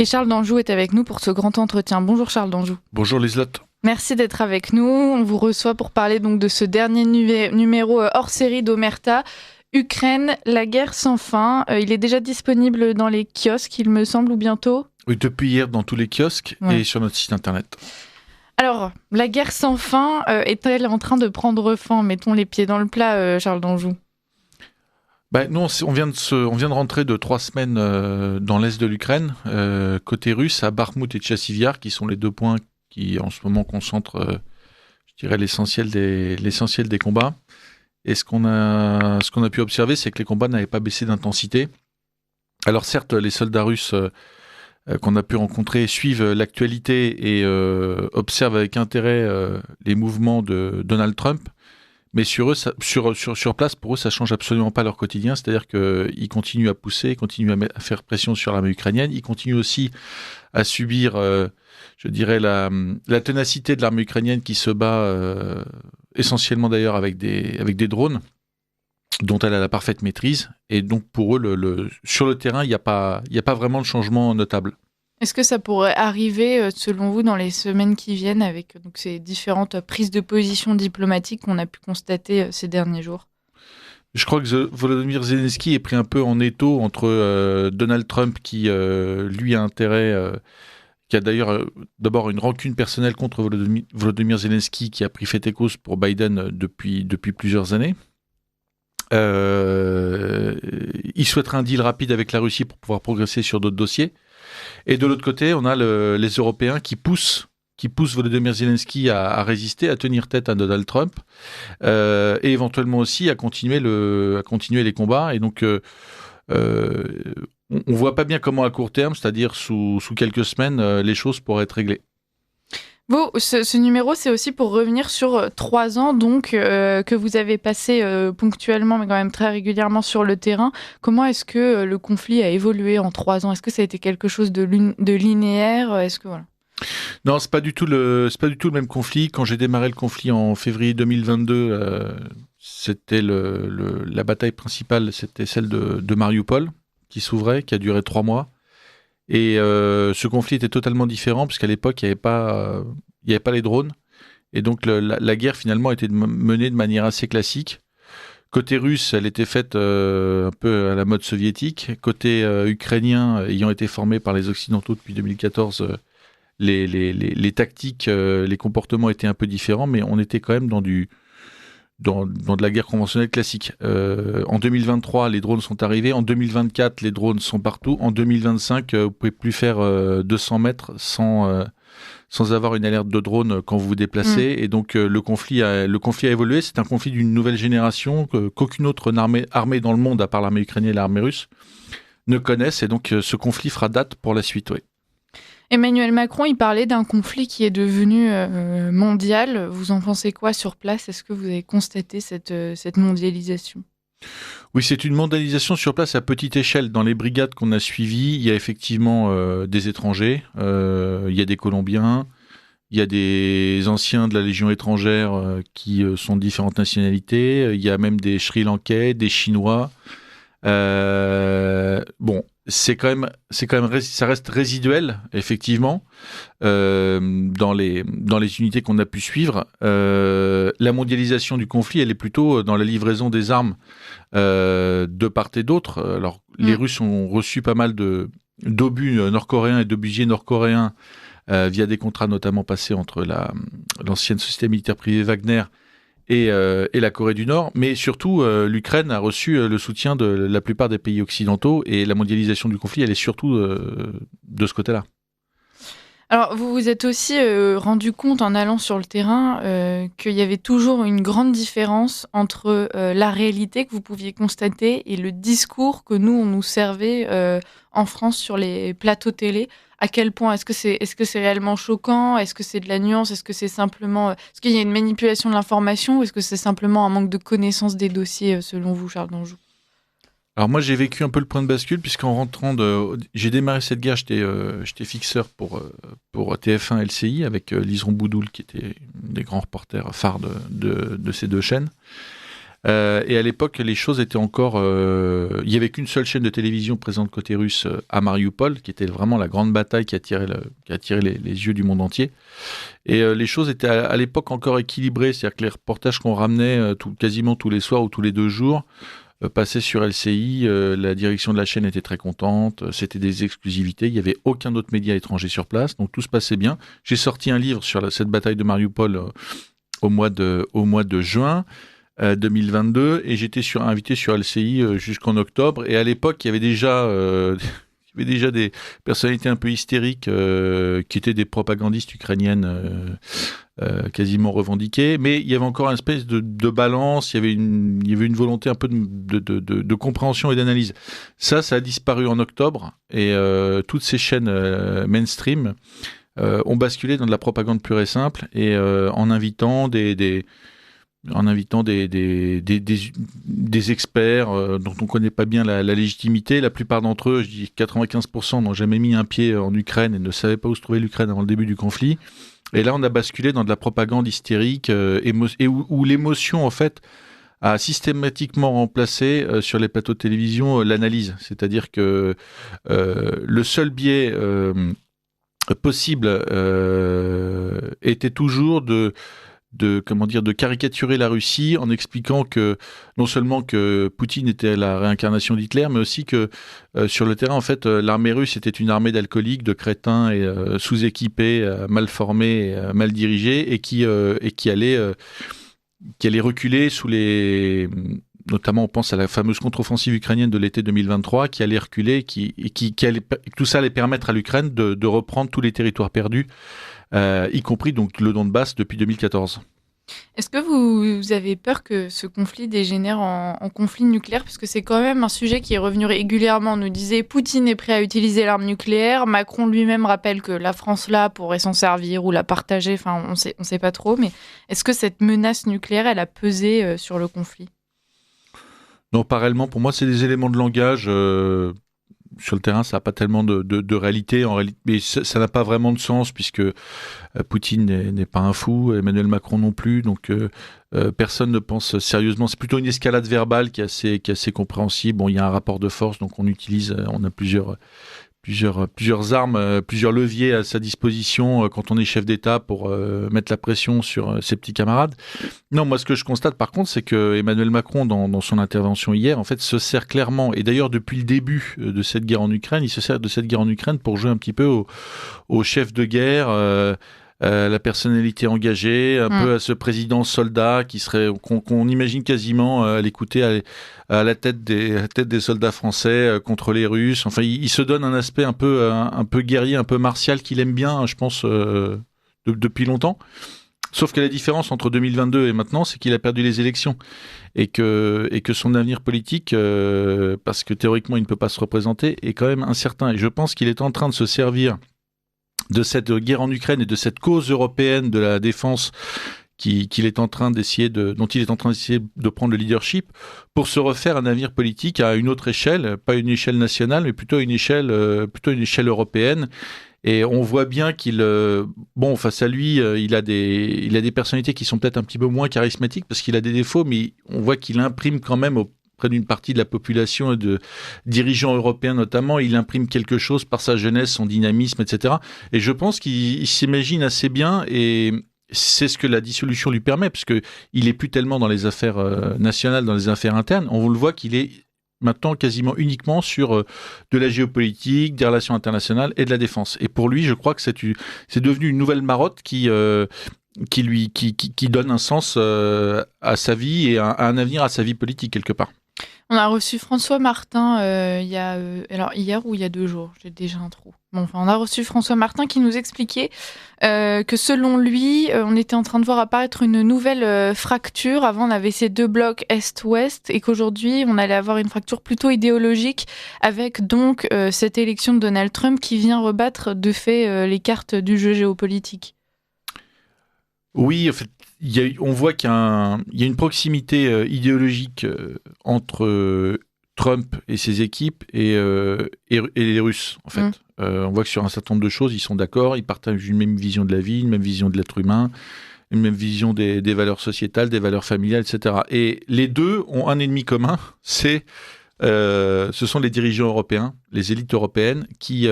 Et Charles d'Anjou est avec nous pour ce grand entretien. Bonjour Charles d'Anjou. Bonjour Liselotte. Merci d'être avec nous. On vous reçoit pour parler donc de ce dernier numéro hors série d'Omerta, Ukraine, la guerre sans fin. Il est déjà disponible dans les kiosques, il me semble, ou bientôt ? Oui, depuis hier dans tous les kiosques et sur notre site internet. Alors, la guerre sans fin est-elle en train de prendre fin ? Mettons les pieds dans le plat, Charles d'Anjou. Nous, on vient de rentrer de 3 semaines dans l'est de l'Ukraine, côté russe, à Bakhmout et Tchassivyar, qui sont les 2 points qui, en ce moment, concentrent, je dirais, l'essentiel des combats. Et ce qu'on a pu observer, c'est que les combats n'avaient pas baissé d'intensité. Alors certes, les soldats russes qu'on a pu rencontrer suivent l'actualité et observent avec intérêt les mouvements de Donald Trump. Mais sur place, pour eux, ça change absolument pas leur quotidien. C'est-à-dire qu'ils continuent à pousser, ils continuent à faire pression sur l'armée ukrainienne. Ils continuent aussi à subir, je dirais, la ténacité de l'armée ukrainienne qui se bat essentiellement d'ailleurs avec des drones dont elle a la parfaite maîtrise. Et donc pour eux, sur le terrain, il n'y a pas vraiment de changement notable. Est-ce que ça pourrait arriver, selon vous, dans les semaines qui viennent, avec donc, ces différentes prises de position diplomatiques qu'on a pu constater ces derniers jours ? Je crois que Volodymyr Zelensky est pris un peu en étau entre Donald Trump, qui, lui, a intérêt... qui a d'ailleurs d'abord une rancune personnelle contre Volodymyr Zelensky, qui a pris fait et cause pour Biden depuis plusieurs années. Il souhaiterait un deal rapide avec la Russie pour pouvoir progresser sur d'autres dossiers. Et de l'autre côté, on a les Européens qui poussent Volodymyr Zelensky à résister, à tenir tête à Donald Trump, et éventuellement aussi à continuer les combats. Et donc, on ne voit pas bien comment à court terme, c'est-à-dire sous quelques semaines, les choses pourraient être réglées. Vous, ce numéro, c'est aussi pour revenir sur 3 ans donc, que vous avez passé ponctuellement, mais quand même très régulièrement sur le terrain. Comment est-ce que le conflit a évolué en 3 ans ? Est-ce que ça a été quelque chose de linéaire ? Est-ce que voilà ? Non, c'est pas du tout le même conflit. Quand j'ai démarré le conflit en février 2022, c'était la bataille principale, c'était celle de Mariupol, qui s'ouvrait, qui a duré 3 mois. Et ce conflit était totalement différent, puisqu'à l'époque, il n'y avait pas les drones. Et donc, la guerre, finalement, était menée de manière assez classique. Côté russe, elle était faite un peu à la mode soviétique. Côté ukrainien, ayant été formé par les Occidentaux depuis 2014, les tactiques, les comportements étaient un peu différents, mais on était quand même dans de la guerre conventionnelle classique. En 2023, les drones sont arrivés. En 2024, les drones sont partout. En 2025, vous ne pouvez plus faire 200 mètres sans avoir une alerte de drone quand vous vous déplacez. Et donc, le conflit a évolué. C'est un conflit d'une nouvelle génération qu'aucune autre armée dans le monde, à part l'armée ukrainienne et l'armée russe, ne connaissent. Et donc, ce conflit fera date pour la suite, oui. Emmanuel Macron, il parlait d'un conflit qui est devenu mondial. Vous en pensez quoi sur place ? Est-ce que vous avez constaté cette mondialisation ? Oui, c'est une mondialisation sur place à petite échelle. Dans les brigades qu'on a suivies, il y a effectivement des étrangers, il y a des Colombiens, il y a des anciens de la Légion étrangère qui sont de différentes nationalités, il y a même des Sri Lankais, des Chinois. Ça reste résiduel, effectivement, dans les unités qu'on a pu suivre. La mondialisation du conflit, elle est plutôt dans la livraison des armes de part et d'autre. Alors, les Russes ont reçu pas mal d'obus nord-coréens et d'obusiers nord-coréens via des contrats notamment passés entre l'ancienne société militaire privée Wagner et la Corée du Nord, mais surtout l'Ukraine a reçu le soutien de la plupart des pays occidentaux, et la mondialisation du conflit, elle est surtout de ce côté-là. Alors, vous vous êtes aussi rendu compte en allant sur le terrain qu'il y avait toujours une grande différence entre la réalité que vous pouviez constater et le discours que nous, on nous servait en France sur les plateaux télé. À quel point ? Est-ce que c'est réellement choquant ? Est-ce que c'est de la nuance ? Est-ce que c'est simplement... Est-ce qu'il y a une manipulation de l'information ? Ou est-ce que c'est simplement un manque de connaissance des dossiers, selon vous, Charles d'Anjou ? Alors moi, j'ai vécu un peu le point de bascule, puisqu'en rentrant j'ai démarré cette guerre, j'étais fixeur pour TF1 LCI, avec Lise Boudou, qui était une des grands reporters phares de ces 2 chaînes. Et à l'époque, les choses étaient encore... il n'y avait qu'une seule chaîne de télévision présente côté russe à Mariupol, qui était vraiment la grande bataille qui attirait les yeux du monde entier. Et les choses étaient à l'époque encore équilibrées, c'est-à-dire que les reportages qu'on ramenait quasiment tous les soirs ou tous les 2 jours passaient sur LCI, la direction de la chaîne était très contente, c'était des exclusivités, il n'y avait aucun autre média étranger sur place, donc tout se passait bien. J'ai sorti un livre sur cette bataille de Mariupol au mois de juin 2022, et j'étais invité sur LCI jusqu'en octobre, et à l'époque il y avait déjà des personnalités un peu hystériques qui étaient des propagandistes ukrainiennes quasiment revendiquées, mais il y avait encore une espèce de balance, il y avait une volonté un peu de compréhension et d'analyse. Ça a disparu en octobre, et toutes ces chaînes mainstream ont basculé dans de la propagande pure et simple, et en invitant des experts dont on ne connaît pas bien la légitimité. La plupart d'entre eux, je dis 95%, n'ont jamais mis un pied en Ukraine et ne savaient pas où se trouvait l'Ukraine avant le début du conflit. Et là, on a basculé dans de la propagande hystérique où l'émotion, en fait, a systématiquement remplacé sur les plateaux de télévision l'analyse. C'est-à-dire que le seul biais possible était toujours de caricaturer la Russie en expliquant que non seulement que Poutine était la réincarnation d'Hitler, mais aussi que sur le terrain, en fait, l'armée russe était une armée d'alcooliques, de crétins et sous-équipés, mal formés, mal dirigés, et qui allait reculer sous les... Notamment, on pense à la fameuse contre-offensive ukrainienne de l'été 2023, qui allait reculer, tout ça allait permettre à l'Ukraine de reprendre tous les territoires perdus, y compris donc le Donbass depuis 2014. Est-ce que vous avez peur que ce conflit dégénère en conflit nucléaire? Parce que c'est quand même un sujet qui est revenu régulièrement. On nous disait Poutine est prêt à utiliser l'arme nucléaire. Macron lui-même rappelle que la France là pourrait s'en servir ou la partager. Enfin, on sait pas trop. Mais est-ce que cette menace nucléaire, elle a pesé sur le conflit? Non, pas réellement. Pour moi, c'est des éléments de langage. Sur le terrain, ça n'a pas tellement de réalité. Mais ça n'a pas vraiment de sens, puisque Poutine n'est pas un fou, Emmanuel Macron non plus. Donc, personne ne pense sérieusement. C'est plutôt une escalade verbale qui est assez compréhensible. Bon, il y a un rapport de force, donc on a plusieurs armes, plusieurs leviers à sa disposition quand on est chef d'État pour mettre la pression sur ses petits camarades. Non, moi ce que je constate par contre, c'est que Emmanuel Macron, dans son intervention hier, en fait, se sert clairement, et d'ailleurs depuis le début de cette guerre en Ukraine, il se sert de cette guerre en Ukraine pour jouer un petit peu au chef de guerre, la personnalité engagée, un peu à ce président soldat qu'on imagine quasiment à l'écouter à la tête des soldats français contre les Russes. Enfin, il se donne un aspect un peu guerrier, un peu martial qu'il aime bien, je pense, depuis longtemps. Sauf que la différence entre 2022 et maintenant, c'est qu'il a perdu les élections et que son avenir politique, parce que théoriquement il ne peut pas se représenter, est quand même incertain. Et je pense qu'il est en train de se servir de cette guerre en Ukraine et de cette cause européenne de la défense dont il est en train d'essayer de prendre le leadership pour se refaire un avenir politique à une autre échelle, pas une échelle nationale, mais plutôt une échelle européenne. Et on voit bien face à lui, il a des personnalités qui sont peut-être un petit peu moins charismatiques parce qu'il a des défauts, mais on voit qu'il imprime quand même auprès d'une partie de la population et de dirigeants européens notamment, il imprime quelque chose par sa jeunesse, son dynamisme, etc. Et je pense qu'il s'imagine assez bien, et c'est ce que la dissolution lui permet, parce qu'il n'est plus tellement dans les affaires nationales, dans les affaires internes. On le voit qu'il est maintenant quasiment uniquement sur de la géopolitique, des relations internationales et de la défense. Et pour lui, je crois que c'est devenu une nouvelle marotte qui donne un sens à sa vie et un avenir à sa vie politique quelque part. On a reçu François Martin alors hier ou il y a 2 jours, j'ai déjà un trou. Bon, enfin, on a reçu François Martin qui nous expliquait que selon lui, on était en train de voir apparaître une nouvelle fracture. Avant, on avait ces 2 blocs Est-Ouest et qu'aujourd'hui, on allait avoir une fracture plutôt idéologique avec donc cette élection de Donald Trump qui vient rebattre de fait les cartes du jeu géopolitique. Oui, en fait, on voit qu'il y a une proximité idéologique entre Trump et ses équipes et les Russes, en fait. On voit que sur un certain nombre de choses, ils sont d'accord, ils partagent une même vision de la vie, une même vision de l'être humain, une même vision des valeurs sociétales, des valeurs familiales, etc. Et les deux ont un ennemi commun, ce sont les dirigeants européens, les élites européennes, qui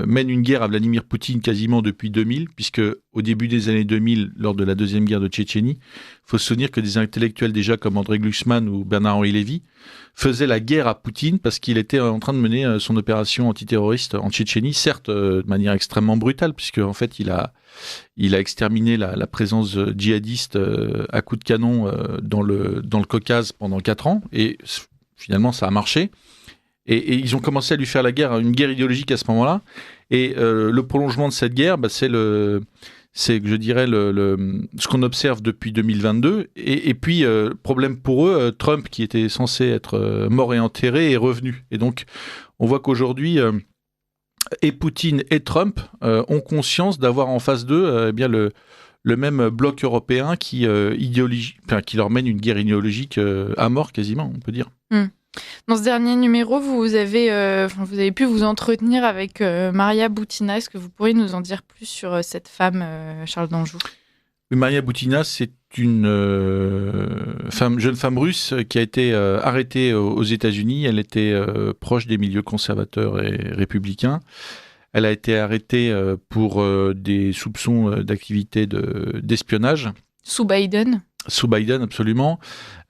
mènent une guerre à Vladimir Poutine quasiment depuis 2000, puisque au début des années 2000, lors de la deuxième guerre de Tchétchénie, il faut se souvenir que des intellectuels déjà comme André Glucksmann ou Bernard-Henri Lévy faisaient la guerre à Poutine parce qu'il était en train de mener son opération antiterroriste en Tchétchénie, certes de manière extrêmement brutale, puisque en fait il a exterminé la présence djihadiste à coups de canon dans le Caucase pendant 4 ans, et finalement ça a marché. Et ils ont commencé à lui faire la guerre, une guerre idéologique à ce moment-là. Et le prolongement de cette guerre, c'est je dirais, ce qu'on observe depuis 2022. Et puis, problème pour eux, Trump, qui était censé être mort et enterré, est revenu. Et donc, on voit qu'aujourd'hui, et Poutine et Trump ont conscience d'avoir en face d'eux eh bien le même bloc européen qui leur mène une guerre idéologique à mort, quasiment, on peut dire. Dans ce dernier numéro, vous avez pu vous entretenir avec Maria Boutina. Est-ce que vous pourriez nous en dire plus sur cette femme, Charles d'Anjou ? Maria Boutina, c'est une jeune femme russe qui a été arrêtée aux États-Unis. Elle était proche des milieux conservateurs et républicains. Elle a été arrêtée pour des soupçons d'activité d'espionnage. Sous Biden, absolument.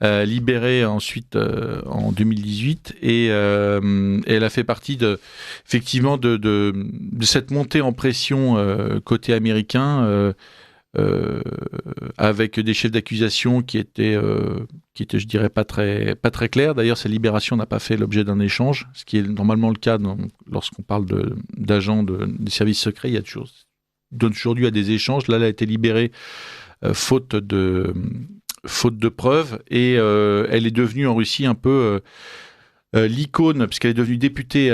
Libérée ensuite en 2018, et elle a fait partie effectivement de cette montée en pression côté américain, avec des chefs d'accusation qui étaient, je dirais, pas très clairs. D'ailleurs, sa libération n'a pas fait l'objet d'un échange, ce qui est normalement le cas lorsqu'on parle d'agents des services secrets. Il donne toujours lieu à des échanges. Là, elle a été libérée faute de preuves, et elle est devenue en Russie un peu l'icône, puisqu'elle est devenue députée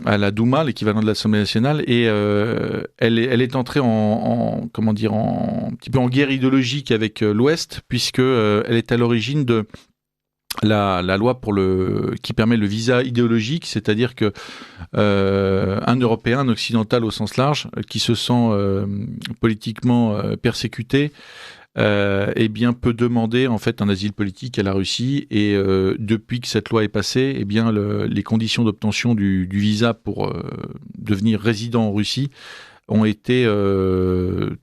à la Douma, l'équivalent de l'Assemblée nationale, et elle est entrée un petit peu en guerre idéologique avec l'Ouest, puisque elle est à l'origine de la loi qui permet le visa idéologique, c'est-à-dire que un Européen, un occidental au sens large, qui se sent politiquement persécuté, eh bien, peut demander en fait un asile politique à la Russie, et depuis que cette loi est passée, eh bien, les conditions d'obtention du visa pour devenir résident en Russie ont été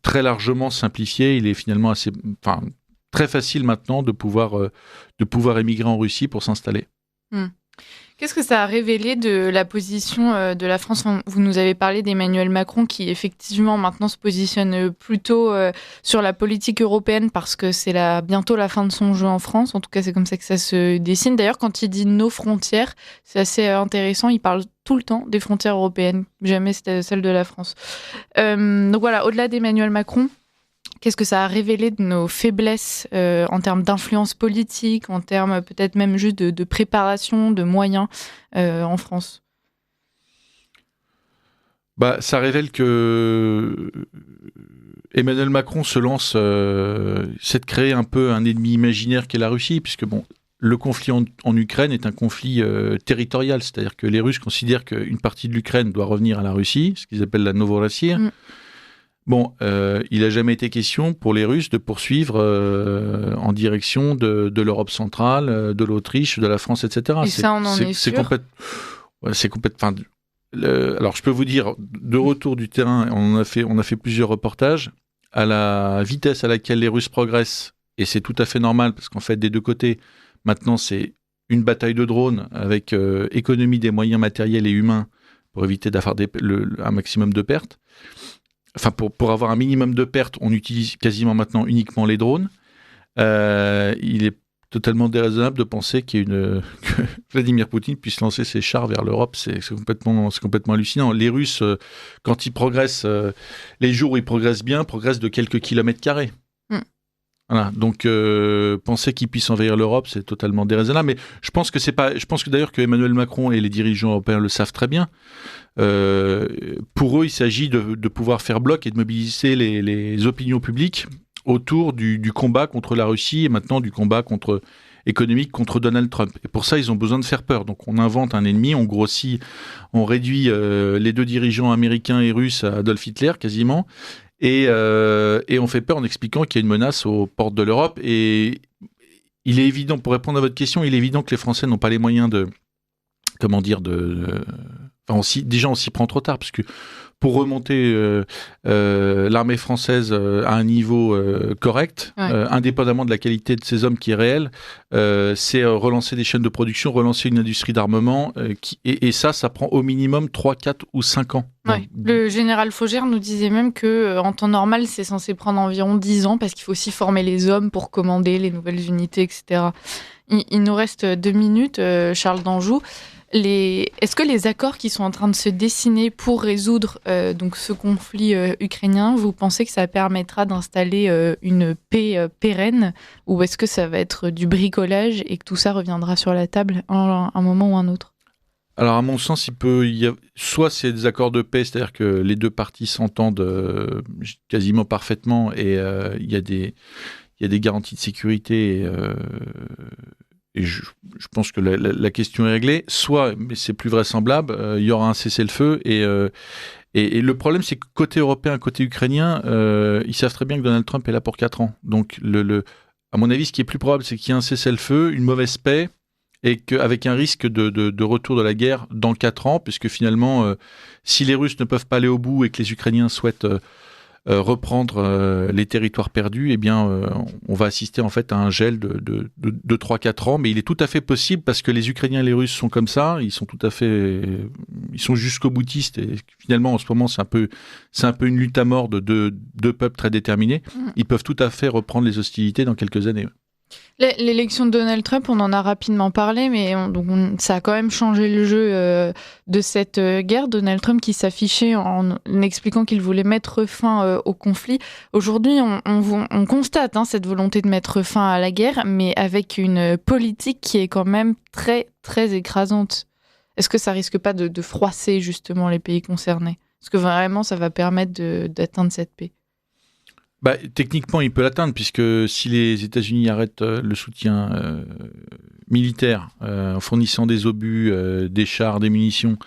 très largement simplifiées. Il est finalement très facile maintenant de pouvoir émigrer en Russie pour s'installer. Qu'est-ce que ça a révélé de la position de la France ? Vous nous avez parlé d'Emmanuel Macron, qui effectivement maintenant se positionne plutôt sur la politique européenne, parce que c'est bientôt la fin de son jeu en France. En tout cas, c'est comme ça que ça se dessine. D'ailleurs, quand il dit nos frontières, c'est assez intéressant. Il parle tout le temps des frontières européennes, jamais celles de la France. Donc voilà, au-delà d'Emmanuel Macron, qu'est-ce que ça a révélé de nos faiblesses en termes d'influence politique, en termes peut-être même juste de préparation, de moyens en France ? Ça révèle que Emmanuel Macron se lance, c'est de créer un peu un ennemi imaginaire qu'est la Russie, puisque le conflit en Ukraine est un conflit territorial, c'est-à-dire que les Russes considèrent qu'une partie de l'Ukraine doit revenir à la Russie, ce qu'ils appellent la Novorossiya. Il n'a jamais été question pour les Russes de poursuivre en direction de l'Europe centrale, de l'Autriche, de la France, etc. Et ça, on en est sûr. C'est complètement. Alors, je peux vous dire, de retour du terrain, on a fait plusieurs reportages. À la vitesse à laquelle les Russes progressent, et c'est tout à fait normal, parce qu'en fait, des deux côtés, maintenant, c'est une bataille de drones avec économie des moyens matériels et humains pour éviter d'avoir un maximum de pertes. Enfin, pour avoir un minimum de pertes, on utilise quasiment maintenant uniquement les drones. Il est totalement déraisonnable de penser que Vladimir Poutine puisse lancer ses chars vers l'Europe. C'est complètement hallucinant. Les Russes, quand ils progressent, les jours où ils progressent bien, progressent de quelques kilomètres carrés. Voilà. Donc, penser qu'ils puissent envahir l'Europe, c'est totalement déraisonnable. Mais je pense que d'ailleurs que Emmanuel Macron et les dirigeants européens le savent très bien. Pour eux, il s'agit de pouvoir faire bloc et de mobiliser les opinions publiques autour du combat contre la Russie, et maintenant du combat économique contre Donald Trump. Et pour ça, ils ont besoin de faire peur. Donc on invente un ennemi, on grossit, on réduit les deux dirigeants américains et russes à Adolf Hitler quasiment, Et on fait peur en expliquant qu'il y a une menace aux portes de l'Europe. Et il est évident, pour répondre à votre question, il est évident que les Français n'ont pas les moyens déjà on s'y prend trop tard, parce que pour remonter l'armée française à un niveau correct, indépendamment de la qualité de ces hommes qui est réelle, c'est relancer des chaînes de production, relancer une industrie d'armement, et ça prend au minimum 3, 4 ou 5 ans. Ouais. Le général Faugère nous disait même qu'en temps normal, c'est censé prendre environ 10 ans, parce qu'il faut aussi former les hommes pour commander les nouvelles unités, etc. Il nous reste 2 minutes, Charles d'Anjou. Est-ce que les accords qui sont en train de se dessiner pour résoudre donc ce conflit ukrainien, vous pensez que ça permettra d'installer une paix pérenne, ou est-ce que ça va être du bricolage et que tout ça reviendra sur la table à un moment ou un autre ? Alors, à mon sens, soit c'est des accords de paix, c'est-à-dire que les deux parties s'entendent quasiment parfaitement, et il y a des garanties de sécurité, et je pense que la question est réglée. Soit, mais c'est plus vraisemblable, il y aura un cessez-le-feu, et le problème, c'est que côté européen, côté ukrainien, ils savent très bien que Donald Trump est là pour 4 ans. Donc, à mon avis, ce qui est plus probable, c'est qu'il y ait un cessez-le-feu, une mauvaise paix, et qu'avec un risque de retour de la guerre dans 4 ans, puisque finalement, si les Russes ne peuvent pas aller au bout et que les Ukrainiens souhaitent reprendre les territoires perdus, eh bien, on va assister en fait à un gel de 3-4 ans. Mais il est tout à fait possible, parce que les Ukrainiens et les Russes sont comme ça, ils sont jusqu'au boutistes, et finalement, en ce moment, c'est un peu une lutte à mort de deux peuples très déterminés. Ils peuvent tout à fait reprendre les hostilités dans quelques années. L'élection de Donald Trump, on en a rapidement parlé, mais ça a quand même changé le jeu de cette guerre. Donald Trump qui s'affichait en expliquant qu'il voulait mettre fin au conflit. Aujourd'hui, on constate cette volonté de mettre fin à la guerre, mais avec une politique qui est quand même très, très écrasante. Est-ce que ça risque pas de froisser justement les pays concernés ? Est-ce que vraiment ça va permettre d'atteindre cette paix ? Techniquement, il peut l'atteindre, puisque si les États-Unis arrêtent le soutien militaire en fournissant des obus, des chars, des munitions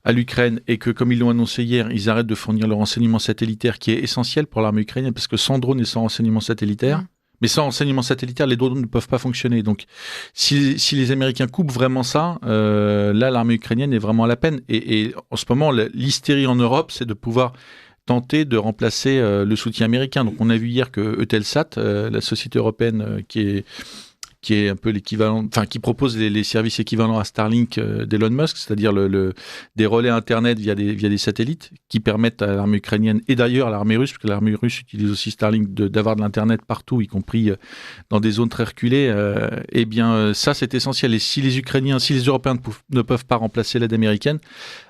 à l'Ukraine, et que, comme ils l'ont annoncé hier, ils arrêtent de fournir le renseignement satellitaire qui est essentiel pour l'armée ukrainienne, parce que sans drone et sans renseignement satellitaire, mais sans renseignement satellitaire, les drones ne peuvent pas fonctionner. Donc, si les Américains coupent vraiment ça, là, l'armée ukrainienne est vraiment à la peine. Et en ce moment, l'hystérie en Europe, c'est de pouvoir tenter de remplacer le soutien américain. Donc, on a vu hier que Eutelsat, la société européenne qui est un peu l'équivalent, enfin qui propose les services équivalents à Starlink d'Elon Musk, c'est-à-dire des relais Internet via des satellites, qui permettent à l'armée ukrainienne, et d'ailleurs à l'armée russe, parce que l'armée russe utilise aussi Starlink, d'avoir de l'Internet partout, y compris dans des zones très reculées. Eh bien, ça, c'est essentiel. Et si les Européens ne peuvent pas remplacer l'aide américaine,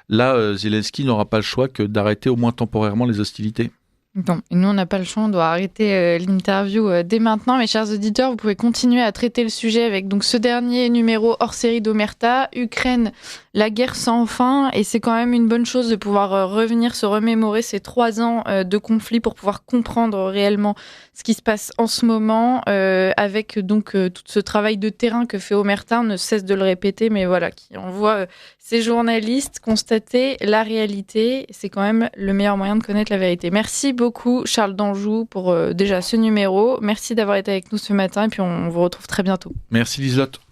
là, Zelensky n'aura pas le choix que d'arrêter au moins temporairement les hostilités. Bon, et nous, on n'a pas le choix, on doit arrêter l'interview dès maintenant. Mes chers auditeurs, vous pouvez continuer à traiter le sujet avec donc ce dernier numéro hors série d'Omerta, Ukraine, la guerre sans fin. Et c'est quand même une bonne chose de pouvoir revenir, se remémorer ces 3 ans de conflit pour pouvoir comprendre réellement ce qui se passe en ce moment, avec donc tout ce travail de terrain que fait Omerta, on ne cesse de le répéter, mais voilà, qui envoie ces journalistes constater la réalité. C'est quand même le meilleur moyen de connaître la vérité. Merci beaucoup Charles d'Anjou pour déjà ce numéro. Merci d'avoir été avec nous ce matin, et puis on vous retrouve très bientôt. Merci Liselotte.